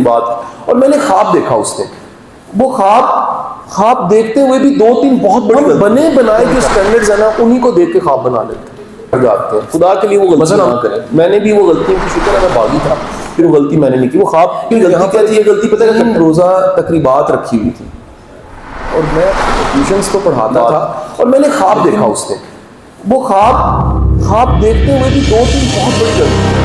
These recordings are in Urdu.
بات. اور میں نے خواب دیکھا اس نے, وہ خواب دیکھتے ہوئے بھی 2-3 بہت بڑے بنے بنائے جو سٹینڈرڈز ہیں نا, انہیں کو دیکھ کے خواب بنا لیتے جاتے ہیں. خدا کے لیے وہ غلطی نہ کریں. میں نے بھی وہ غلطی کی, شکر ہے میں باغی تھا, پھر وہ غلطی میں نے نہیں کی. وہ خواب کی غلطی کیا تھی, یہ غلطی پتہ ہے, 3 روزہ تقریبات رکھی ہوئی تھی اور میں ٹیوشنز تو پڑھاتا تھا, اور میں نے خواب دیکھا اس نے, وہ خواب دیکھتے ہوئے بھی 2-3 بہت بڑی غلطی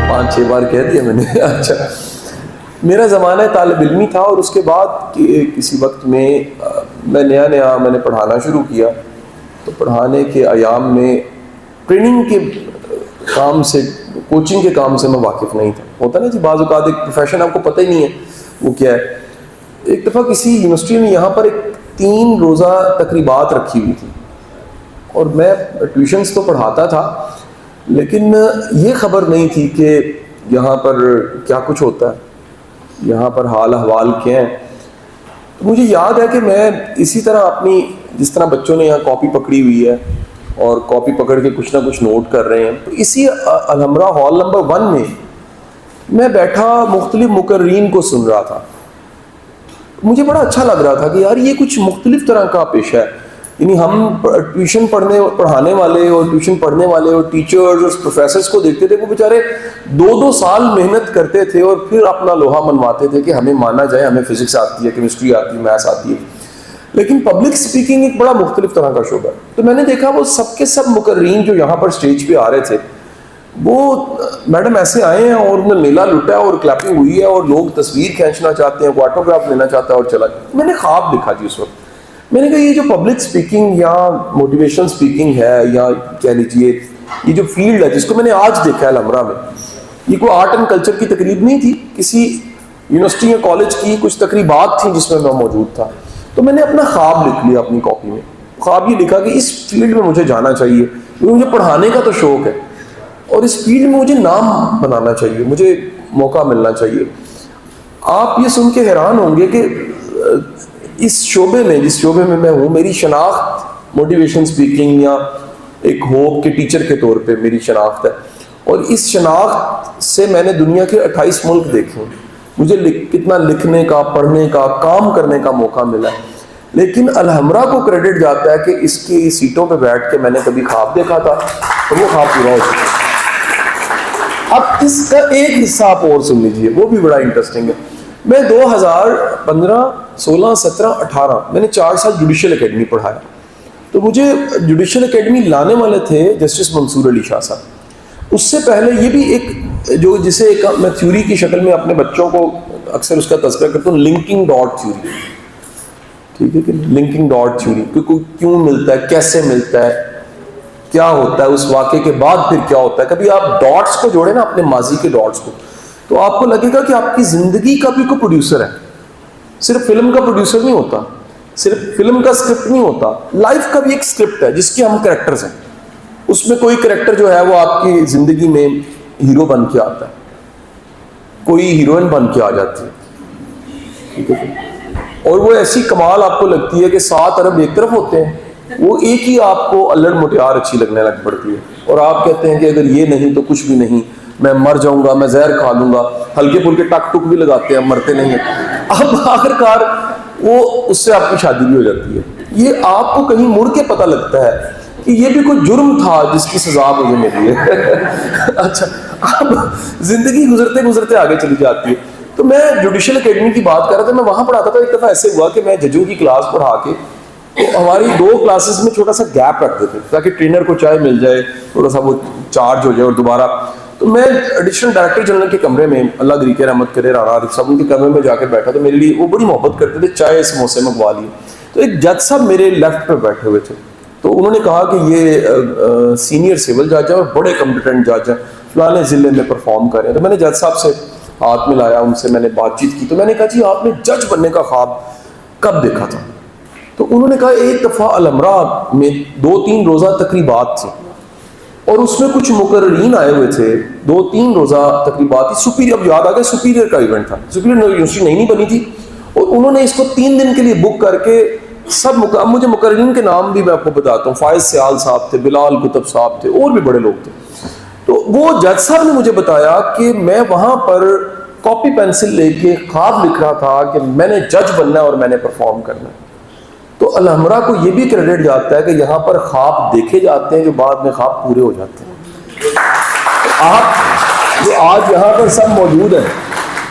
5-6 بار کہہ دیا میں نے. اچھا, میرا زمانہ طالب علمی تھا, اور اس کے بعد کسی وقت میں نیا میں نے پڑھانا شروع کیا. تو پڑھانے کے ایام میں ٹریننگ کے کام سے, کوچنگ کے کام سے میں واقف نہیں تھا. ہوتا نا جی, بعض اوقات ایک پروفیشن آپ کو پتہ ہی نہیں ہے وہ کیا ہے. ایک دفعہ کسی یونیورسٹی میں یہاں پر ایک 3 روزہ تقریبات رکھی ہوئی تھی, اور میں ٹیوشنز تو پڑھاتا تھا, لیکن یہ خبر نہیں تھی کہ یہاں پر کیا کچھ ہوتا ہے, یہاں پر حال احوال کیا ہیں. مجھے یاد ہے کہ میں اسی طرح اپنی, جس طرح بچوں نے یہاں کاپی پکڑی ہوئی ہے اور کاپی پکڑ کے کچھ نہ کچھ نوٹ کر رہے ہیں, تو اسی الحمرہ ہال نمبر 1 میں بیٹھا مختلف مقررین کو سن رہا تھا. مجھے بڑا اچھا لگ رہا تھا کہ یار یہ کچھ مختلف طرح کا پیشہ ہے. یعنی ہم ٹیوشن پڑھانے والے اور ٹیوشن پڑھنے والے اور ٹیچرز اور پروفیسرز کو دیکھتے تھے, وہ بیچارے 2-2 سال محنت کرتے تھے اور پھر اپنا لوہا منواتے تھے کہ ہمیں مانا جائے, ہمیں فزکس آتی ہے, کیمسٹری آتی ہے, میتھس آتی ہے. لیکن پبلک سپیکنگ ایک بڑا مختلف طرح کا شعبہ ہے. تو میں نے دیکھا وہ سب کے سب مقررین جو یہاں پر اسٹیج پہ آ رہے تھے, وہ میڈم ایسے آئے ہیں اور انہوں نے میلہ لوٹا ہے اور کلیپنگ ہوئی ہے اور لوگ تصویر کھینچنا چاہتے ہیں, آٹوگراف لینا چاہتا ہے, اور چلا گیا. میں نے خواب دیکھا جی اس وقت. میں نے کہا یہ جو پبلک سپیکنگ یا موٹیویشن سپیکنگ ہے, یا کہہ لیجیے یہ جو فیلڈ ہے جس کو میں نے آج دیکھا ہے الحمرہ میں, یہ کوئی آرٹ اینڈ کلچر کی تقریب نہیں تھی, کسی یونیورسٹی یا کالج کی کچھ تقریبات تھیں جس میں میں موجود تھا. تو میں نے اپنا خواب لکھ لیا اپنی کاپی میں. خواب یہ لکھا کہ اس فیلڈ میں مجھے جانا چاہیے, کیونکہ مجھے پڑھانے کا تو شوق ہے, اور اس فیلڈ میں مجھے نام بنانا چاہیے, مجھے موقع ملنا چاہیے. آپ یہ سن کے حیران ہوں گے کہ اس شعبے میں, جس شعبے میں میں ہوں, میری شناخت موٹیویشن سپیکنگ یا ایک ہوپ کے ٹیچر کے طور پہ میری شناخت ہے, اور اس شناخت سے میں نے دنیا کے 28 ملک دیکھے. مجھے کتنا لکھنے کا, پڑھنے کا, کام کرنے کا موقع ملا ہے. لیکن الحمرہ کو کریڈٹ جاتا ہے کہ اس کی سیٹوں پہ بیٹھ کے میں نے کبھی خواب دیکھا تھا, اور وہ خواب پورا ہو چکا. اب اس کا ایک حصہ آپ اور سن لیجیے, وہ بھی بڑا انٹرسٹنگ ہے. میں 2015, 16, 17, 18 میں نے 4 سال جوڈیشل اکیڈمی پڑھایا. تو مجھے جوڈیشل اکیڈمی لانے والے تھے جسٹس منصور علی شاہ صاحب. اس سے پہلے یہ بھی ایک جو جسے ایک میں تھیوری کی شکل میں اپنے بچوں کو اکثر اس کا تذکرہ کرتا ہوں, لنکنگ ڈاٹ تھیوری. ٹھیک ہے کہ لنکنگ ڈاٹ تھیوری, کیوں ملتا ہے, کیسے ملتا ہے, کیا ہوتا ہے, اس واقعے کے بعد پھر کیا ہوتا ہے. کبھی آپ ڈاٹس کو جوڑیں نا, اپنے ماضی کے ڈاٹس کو, تو آپ کو لگے گا کہ آپ کی زندگی کا بھی کوئی پروڈیوسر ہے. صرف فلم کا پروڈیوسر نہیں ہوتا, صرف فلم کا اسکرپٹ نہیں ہوتا, لائف کا بھی ایک اسکرپٹ ہے جس کے ہم کریکٹرز ہیں. اس میں کوئی کریکٹر جو ہے وہ آپ کی زندگی میں ہیرو بن کے آتا ہے, کوئی ہیروئن بن کے آ جاتی ہے. ٹھیک ہے, اور وہ ایسی کمال آپ کو لگتی ہے کہ 7 ارب ایک طرف ہوتے ہیں, وہ ایک ہی آپ کو الڑ مٹیار اچھی لگنے لگ پڑتی ہے, اور آپ کہتے ہیں کہ اگر یہ نہیں تو کچھ بھی نہیں, میں مر جاؤں گا, میں زہر کھا لوں گا. ہلکے پھلکے ٹک ٹک بھی لگاتے ہیں, مرتے نہیں ہیں. اب آخرکار وہ اس سے آپ کی شادی بھی ہو جاتی ہے. یہ آپ کو کہیں مڑ کے پتہ لگتا ہے کہ یہ بھی کوئی جرم تھا جس کی سزا مجھے ملی ہے. اچھا, اب زندگی گزرتے گزرتے آگے چلی جاتی ہے. تو میں جوڈیشل اکیڈمی کی بات کر رہا تھا, میں وہاں پڑھاتا تھا. ایک دفعہ ایسے ہوا کہ میں ججوں کی کلاس پڑھا کے, تو ہماری 2 کلاسز میں چھوٹا سا گیپ رکھتے تھے تاکہ ٹرینر کو چائے مل جائے, تھوڑا سا وہ چارج ہو جائے اور دوبارہ. تو میں ایڈیشنل ڈائریکٹر جنرل کے کمرے میں, اللہ گری رحمت کرے, رانا عارف صاحب, ان کے کمرے میں جا کے بیٹھا. تو میرے لیے وہ بڑی محبت کرتے تھے, چائے سموسے منگوا لیے. تو ایک جج صاحب میرے لیفٹ پہ بیٹھے ہوئے تھے. تو انہوں نے کہا کہ یہ سینئر سول جج ہیں اور بڑے کمپیٹنٹ جج ہیں, فلانے ضلع میں پرفارم کر رہے ہیں. تو میں نے جج صاحب سے ہاتھ ملایا, ان سے میں نے بات چیت کی. تو میں نے کہا جی آپ نے جج بننے کا خواب کب دیکھا تھا؟ تو انہوں نے کہا ایک دفعہ الحمرہ میں 2-3 روزہ تقریبات تھی, اور اس میں کچھ مقررین آئے ہوئے تھے. 2-3 روزہ تقریبات تھی. سپیریئر, اب یاد آ گیا, سپیریئر کا ایونٹ تھا. سپیریئر یونیورسٹی نئی نہیں بنی تھی, اور انہوں نے اس کو 3 دن کے لیے بک کر کے سب مجھے مقررین کے نام بھی میں آپ کو بتاتا ہوں. فائز سیال صاحب تھے, بلال کتب صاحب تھے, اور بھی بڑے لوگ تھے. تو وہ جج صاحب نے مجھے بتایا کہ میں وہاں پر کاپی پینسل لے کے خواب لکھ رہا تھا کہ میں نے جج بننا ہے اور میں نے پرفارم کرنا ہے. تو الحمرا کو یہ بھی کریڈٹ جاتا ہے کہ یہاں پر خواب دیکھے جاتے ہیں جو بعد میں خواب پورے ہو جاتے ہیں. آپ جو آج یہاں پر سب موجود ہیں,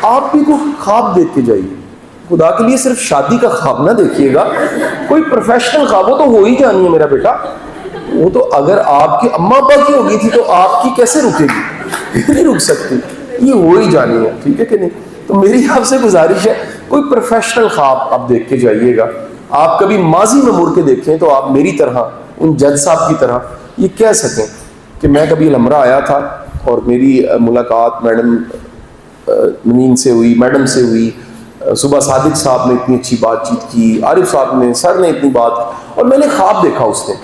آپ بھی کوئی خواب دیکھ کے جائیے. خدا کے لیے صرف شادی کا خواب نہ دیکھیے گا, کوئی پروفیشنل خواب. وہ تو ہو ہی جانی ہے میرا بیٹا, وہ تو اگر آپ کی اماں ابا کی ہوگی تھی تو آپ کی کیسے رکے گی؟ نہیں رک سکتی, یہ ہو ہی جانی ہے. ٹھیک ہے کہ نہیں؟ تو میری آپ سے گزارش ہے کوئی پروفیشنل خواب آپ دیکھ کے جائیے گا. آپ کبھی ماضی میں مڑ کے دیکھیں تو آپ میری طرح, ان جج صاحب کی طرح یہ کہہ سکیں کہ میں کبھی الحمرا آیا تھا اور میری ملاقات میڈم نمین سے ہوئی, میڈم سے ہوئی, صبح صادق صاحب نے اتنی اچھی بات چیت کی, عارف صاحب نے, سر نے اتنی بات, اور میں نے خواب دیکھا اس نے.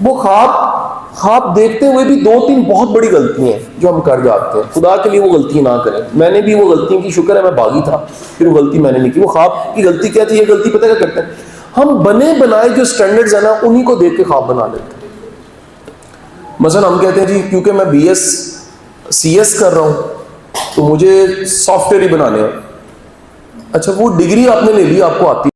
وہ خواب دیکھتے ہوئے بھی 2-3 بہت بڑی غلطیاں ہیں جو ہم کر جاتے ہیں. خدا کے لیے وہ غلطی نہ کریں. میں نے بھی وہ غلطیوں کی, شکر ہے میں باغی تھا, پھر وہ غلطی میں نے نہیں کی. وہ خواب کی غلطی کیا تھی؟ یہ غلطی پتہ کیا کرتے ہیں ہم, بنے بنائے جو سٹینڈرڈز ہیں نا انہیں کو دیکھ کے خواب بنا لیتے ہیں. مثلا ہم کہتے ہیں جی کیونکہ میں CS کر رہا ہوں تو مجھے سافٹ ویئر ہی بنانے ہیں. اچھا وہ ڈگری آپ نے لے لی, آپ کو آتی